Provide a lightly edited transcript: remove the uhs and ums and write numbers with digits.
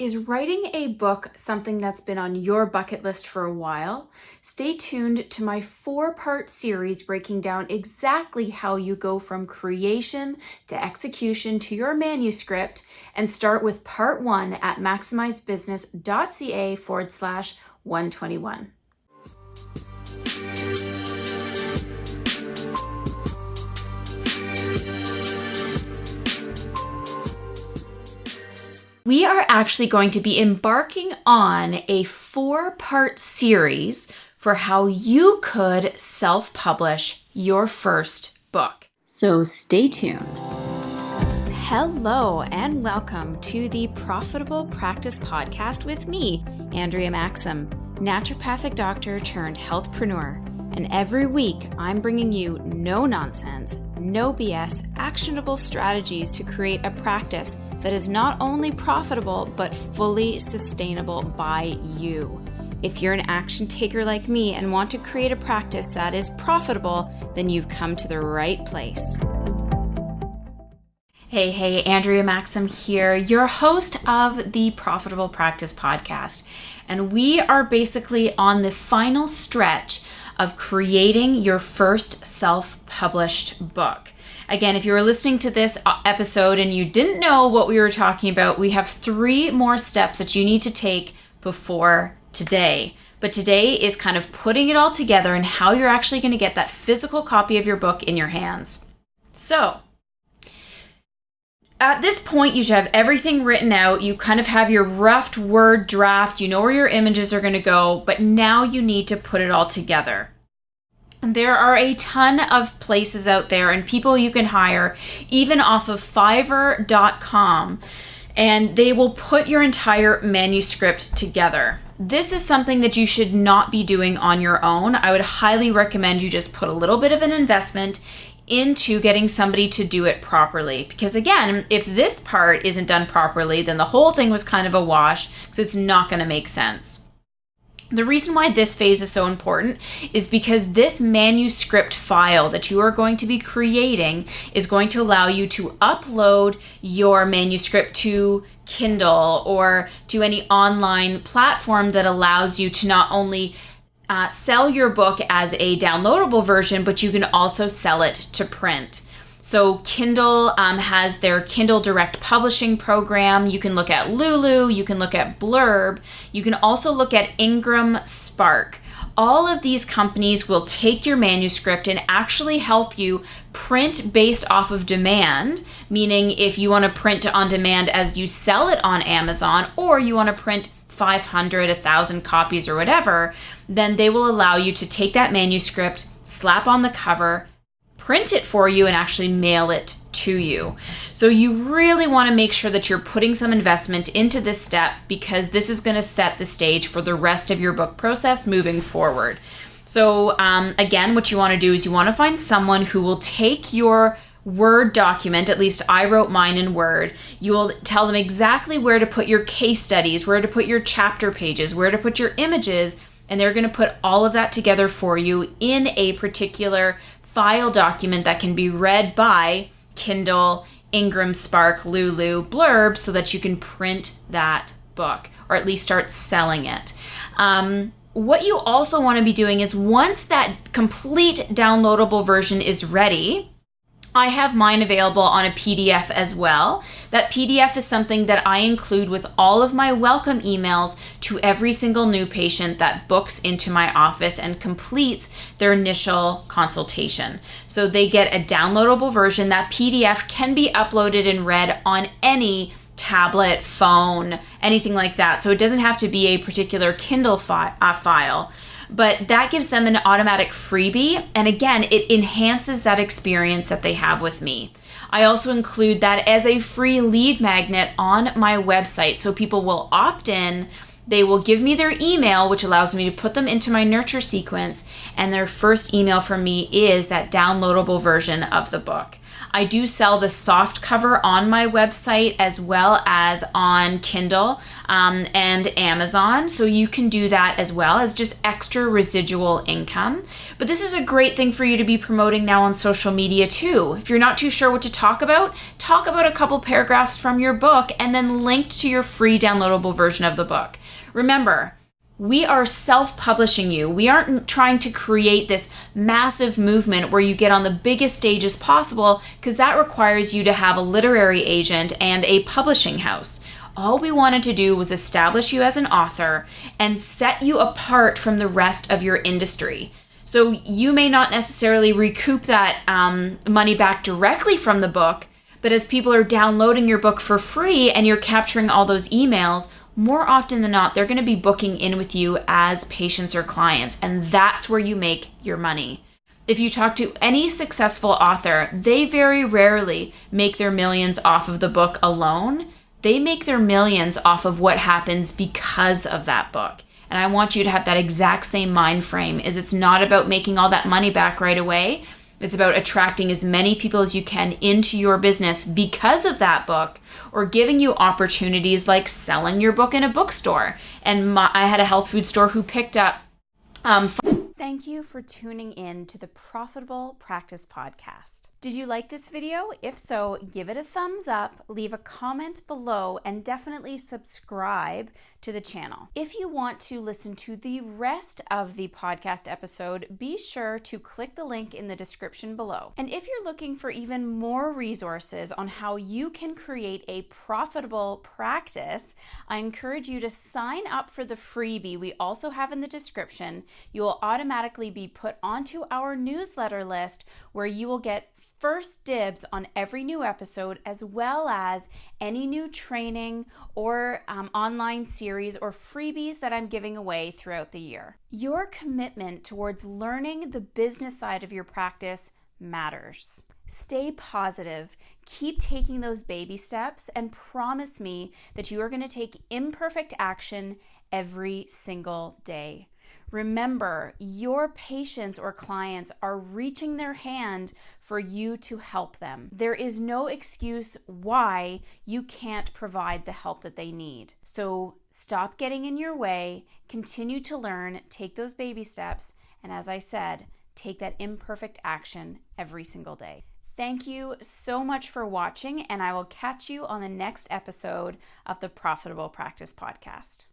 Is writing a book something that's been on your bucket list for a while? Stay tuned to my 4-part series breaking down exactly how you go from creation to execution to your manuscript, and start with part 1 at maximizebusiness.ca/121. We are actually going to be embarking on a 4-part series for how you could self-publish your first book. So stay tuned. Hello and welcome to the Profitable Practice Podcast with me, Andrea Maxim, naturopathic doctor turned healthpreneur. And every week, I'm bringing you no nonsense, no BS, actionable strategies to create a practice that is not only profitable, but fully sustainable by you. If you're an action taker like me and want to create a practice that is profitable, then you've come to the right place. Hey, Andrea Maxim here, your host of the Profitable Practice Podcast. And we are basically on the final stretch of creating your first self-published book. Again, if you were listening to this episode and you didn't know what we were talking about, we have 3 more steps that you need to take before today. But today is kind of putting it all together and how you're actually going to get that physical copy of your book in your hands. So, at this point, you should have everything written out. You kind of have your rough word draft. You know where your images are going to go, but now you need to put it all together. There are a ton of places out there and people you can hire, even off of Fiverr.com, and they will put your entire manuscript together. This is something that you should not be doing on your own. I would highly recommend you just put a little bit of an investment into getting somebody to do it properly. Because again, if this part isn't done properly, then the whole thing was kind of a wash because it's not going to make sense. The reason why this phase is so important is because this manuscript file that you are going to be creating is going to allow you to upload your manuscript to Kindle or to any online platform that allows you to not only sell your book as a downloadable version, but you can also sell it to print. So Kindle has their Kindle Direct Publishing program. You can look at Lulu, you can look at Blurb, you can also look at Ingram Spark. All of these companies will take your manuscript and actually help you print based off of demand, meaning if you want to print on demand as you sell it on Amazon, or you want to print 500, 1,000 copies or whatever, then they will allow you to take that manuscript, slap on the cover, print it for you, and actually mail it to you. So you really want to make sure that you're putting some investment into this step because this is going to set the stage for the rest of your book process moving forward. So again, what you want to do is you want to find someone who will take your Word document, at least I wrote mine in Word. You will tell them exactly where to put your case studies, where to put your chapter pages, where to put your images, and they're going to put all of that together for you in a particular file document that can be read by Kindle, Ingram Spark, Lulu, Blurb, so that you can print that book or at least start selling it. What you also want to be doing is once that complete downloadable version is ready, I have mine available on a PDF as well. That PDF is something that I include with all of my welcome emails to every single new patient that books into my office and completes their initial consultation. So they get a downloadable version. That PDF can be uploaded and read on any tablet, phone, anything like that. So it doesn't have to be a particular Kindle file. But that gives them an automatic freebie. And again, it enhances that experience that they have with me. I also include that as a free lead magnet on my website. So people will opt in, they will give me their email, which allows me to put them into my nurture sequence. And their first email from me is that downloadable version of the book. I do sell the soft cover on my website as well as on Kindle and Amazon. So you can do that as well as just extra residual income. But this is a great thing for you to be promoting now on social media too. If you're not too sure what to talk about a couple paragraphs from your book and then linked to your free downloadable version of the book. Remember, we are self-publishing you. We aren't trying to create this massive movement where you get on the biggest stages possible, because that requires you to have a literary agent and a publishing house. All we wanted to do was establish you as an author and set you apart from the rest of your industry. So you may not necessarily recoup that money back directly from the book, but as people are downloading your book for free and you're capturing all those emails, more often than not, they're going to be booking in with you as patients or clients, and that's where you make your money. If you talk to any successful author, they very rarely make their millions off of the book alone. They make their millions off of what happens because of that book. And I want you to have that exact same mind frame, is it's not about making all that money back right away. It's about attracting as many people as you can into your business because of that book, or giving you opportunities like selling your book in a bookstore. And I had a health food store who picked up. Thank you for tuning in to the Profitable Practice Podcast. Did you like this video? If so, give it a thumbs up, leave a comment below, and definitely subscribe to the channel. If you want to listen to the rest of the podcast episode, be sure to click the link in the description below. And if you're looking for even more resources on how you can create a profitable practice, I encourage you to sign up for the freebie we also have in the description. You will automatically be put onto our newsletter list, where you will get first dibs on every new episode, as well as any new training or online series or freebies that I'm giving away throughout the year. Your commitment towards learning the business side of your practice matters. Stay positive, keep taking those baby steps, and promise me that you are going to take imperfect action every single day. Remember, your patients or clients are reaching their hand for you to help them. There is no excuse why you can't provide the help that they need. So stop getting in your way, continue to learn, take those baby steps, and as I said, take that imperfect action every single day. Thank you so much for watching, and I will catch you on the next episode of the Profitable Practice Podcast.